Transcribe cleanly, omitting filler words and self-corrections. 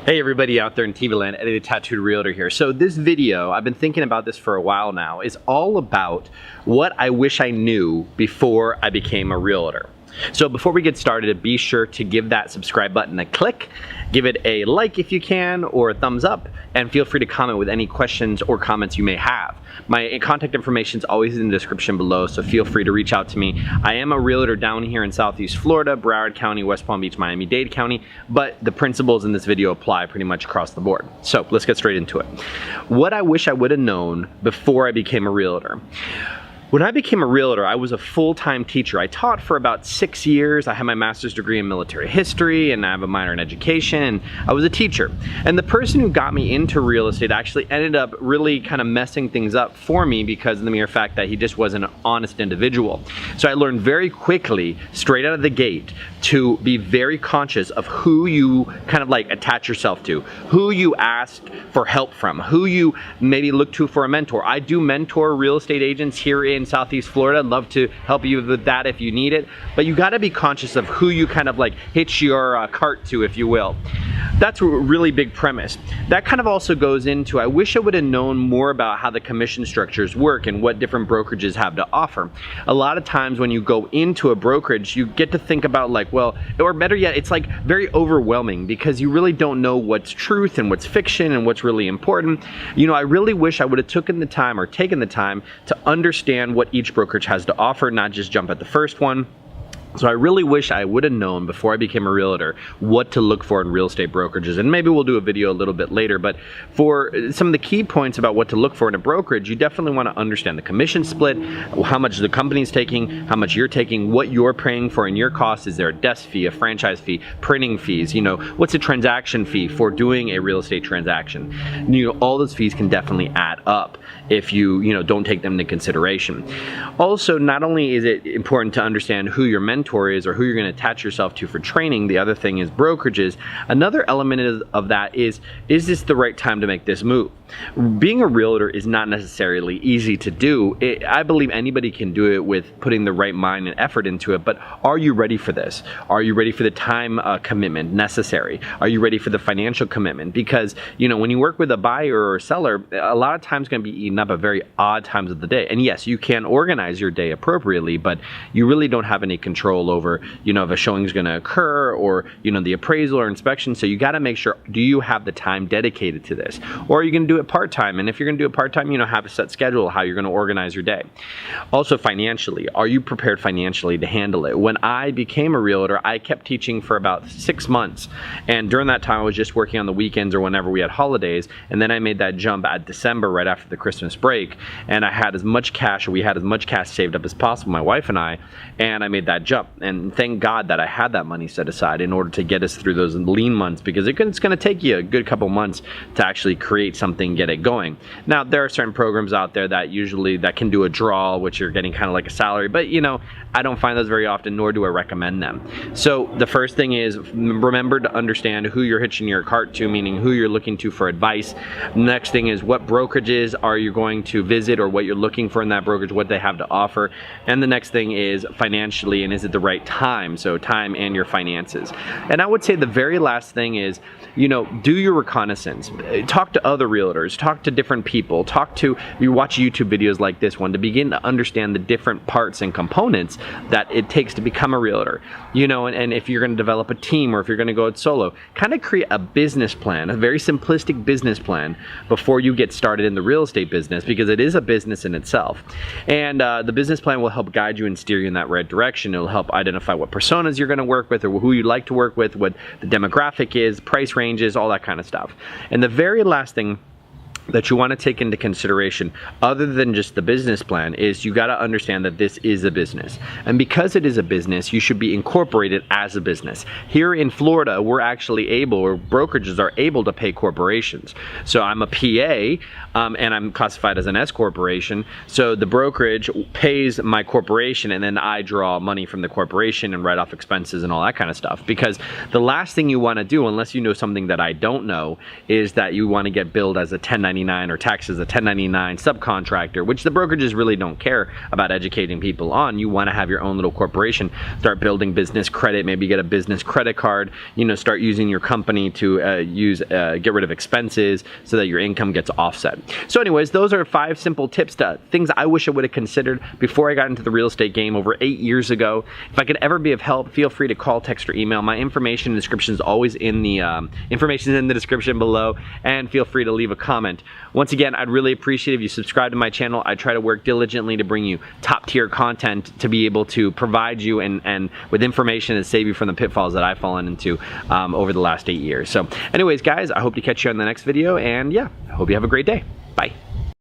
Hey everybody out there in TV land, Eddie the Tattooed Realtor here. So this video, I've been thinking about this for a while now, is all about what I wish I knew before I became a realtor. So before we get started, be sure to give that subscribe button a click, give it a like if you can, or a thumbs up, and feel free to comment with any questions or comments you may have. My contact information is always in the description below, so feel free to reach out to me. I am a realtor down here in Southeast Florida, Broward County, West Palm Beach, Miami-Dade County, but the principles in this video apply pretty much across the board. So let's get straight into it. What I wish I would have known before I became a realtor. When I became a realtor, I was a full-time teacher. I taught for about 6 years. I had my master's degree in military history and I have a minor in education, and I was a teacher. And the person who got me into real estate actually ended up really kind of messing things up for me because of the mere fact that he just wasn't an honest individual. So I learned very quickly, straight out of the gate, to be very conscious of who you kind of like attach yourself to, who you ask for help from, who you maybe look to for a mentor. I do mentor real estate agents here in Southeast Florida. I'd love to help you with that if you need it, but you got to be conscious of who you kind of like hitch your cart to, if you will. That's a really big premise. That kind of also goes into, I wish I would have known more about how the commission structures work and what different brokerages have to offer. A lot of times when you go into a brokerage, you get to think about like, well, or better yet, it's like very overwhelming because you really don't know what's truth and what's fiction and what's really important. You know, I really wish I would have taken the time to understand what each brokerage has to offer, not just jump at the first one. So I really wish I would have known before I became a realtor what to look for in real estate brokerages. And maybe we'll do a video a little bit later, but for some of the key points about what to look for in a brokerage, you definitely want to understand the commission split, how much the company's taking, how much you're taking, what you're paying for in your costs. Is there a desk fee, a franchise fee, printing fees? You know, what's a transaction fee for doing a real estate transaction? You know, all those fees can definitely add up if you don't take them into consideration. Also, not only is it important to understand who your mentor is or who you're going to attach yourself to for training, the other thing is brokerages. Another element of that is this the right time to make this move? Being a realtor is not necessarily easy to do. I believe anybody can do it with putting the right mind and effort into it, but are you ready for this? Are you ready for the time commitment necessary? Are you ready for the financial commitment? Because, you know, when you work with a buyer or a seller, a lot of times going to be eaten up at very odd times of the day. And yes, you can organize your day appropriately, but you really don't have any control over, if a showing is going to occur or, the appraisal or inspection. So you got to make sure, do you have the time dedicated to this? Or are you going to do it part-time? And if you're going to do it part-time, have a set schedule, how you're going to organize your day. Also financially, are you prepared financially to handle it? When I became a realtor, I kept teaching for about 6 months. And during that time, I was just working on the weekends or whenever we had holidays. And then I made that jump at December, right after the Christmas break. And I had as much cash, or we had as much cash saved up as possible, my wife and I made that jump. And thank God that I had that money set aside in order to get us through those lean months, because it's going to take you a good couple months to actually create something, get it going. Now, there are certain programs out there that can do a draw, which you're getting kind of like a salary, but I don't find those very often, nor do I recommend them. So the first thing is, remember to understand who you're hitching your cart to, meaning who you're looking to for advice. Next thing is, what brokerages are you going to visit, or what you're looking for in that brokerage, what they have to offer. And the next thing is financially, and is it the right time? So time and your finances. And I would say the very last thing is, do your reconnaissance. Talk to other realtors, talk to different people, you watch YouTube videos like this one to begin to understand the different parts and components that it takes to become a realtor. And if you're going to develop a team, or if you're going to go it solo, kind of create a business plan, a very simplistic business plan before you get started in the real estate business, because it is a business in itself. And the business plan will help guide you and steer you in that right direction. It will help identify what personas you're going to work with, or who you like to work with, what the demographic is, price ranges, all that kind of stuff. And the very last thing that you want to take into consideration, other than just the business plan, is you got to understand that this is a business. And because it is a business, you should be incorporated as a business. Here in Florida, we're actually able, or brokerages are able, to pay corporations. So I'm a PA, and I'm classified as an S corporation. So the brokerage pays my corporation, and then I draw money from the corporation and write off expenses and all that kind of stuff. Because the last thing you want to do, unless you know something that I don't know, is that you want to get billed as a 1099 1099 or taxes, a 1099 subcontractor, which the brokerages really don't care about educating people on. You want to have your own little corporation, start building business credit, maybe get a business credit card, start using your company to get rid of expenses so that your income gets offset. So anyways, those are 5 simple tips to things I wish I would have considered before I got into the real estate game over 8 years ago. If I could ever be of help, feel free to call, text, or email. My information and description is always in the description below, and feel free to leave a comment. Once again, I'd really appreciate if you subscribe to my channel. I try to work diligently to bring you top tier content to be able to provide you and with information and save you from the pitfalls that I've fallen into over the last 8 years. So anyways, guys, I hope to catch you on the next video, and yeah, I hope you have a great day. Bye.